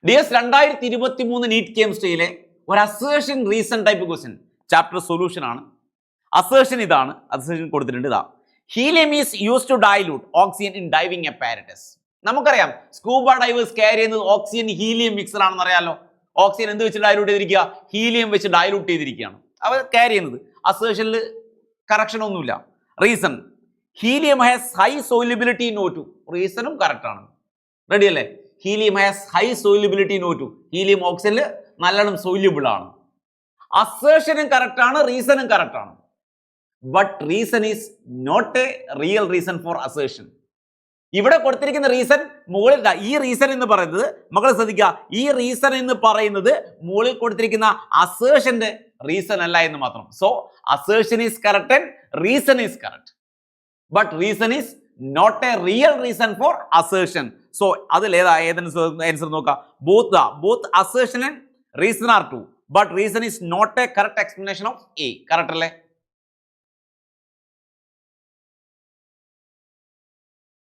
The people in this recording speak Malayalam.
DS 2023 നീറ്റ് കെമിസ്ട്രിയിലെ ഒരു assertion reason type question chapter solution ആണ്. അസേർഷൻ ഇതാണ്, അസേർഷൻ കൊടുത്തിട്ടുണ്ട് ഇതാ. Helium is use to dilute oxygen in diving apparatus. നമുക്കറിയാം സ്കൂബ ഡൈവേഴ്സ് ക്യാരി ചെയ്യുന്നത് ഓക്സിജൻ ഹീലിയം മിക്സർ ആണെന്ന് അറിയാലോ. ഓക്സിജൻ എന്ത് വെച്ച് ഡൈലൂട്ട് ചെയ്തിരിക്കുക? ഹീലിയം വെച്ച് ഡൈലൂട്ട് ചെയ്തിരിക്കുകയാണ് അവർ ക്യാരി ചെയ്യുന്നത്. അസേർഷനിൽ കറക്ഷൻ ഒന്നുമില്ല. Reason helium has high solubility in O2. റീസണും കറക്റ്റ് ആണ്. റെഡി അല്ലേ? Helium has high solubility in O2. Helium ഓക്സിജനിൽ നല്ലോണം സോല്യൂബിൾ ആണ്. അസേർഷനും കറക്റ്റ് ആണ്, റീസണും കറക്റ്റ് ആണ്. But reason is not a real reason for assertion. ഇവിടെ കൊടുത്തിരിക്കുന്ന റീസൺ മുകളിൽ ഈ റീസൺ എന്ന് പറയുന്നത്, മക്കൾ ശ്രദ്ധിക്കുക, ഈ റീസൺ എന്ന് പറയുന്നത് മുകളിൽ കൊടുത്തിരിക്കുന്ന അസേർഷന്റെ റീസൺ അല്ല എന്ന് മാത്രം. So assertion is correct and reason is correct, but reason is not a real reason for assertion. So അതിൽ ആൻസർ നോക്കാം. Both assertion and reason are true, but reason is not a correct explanation of A. Correct അല്ലേ?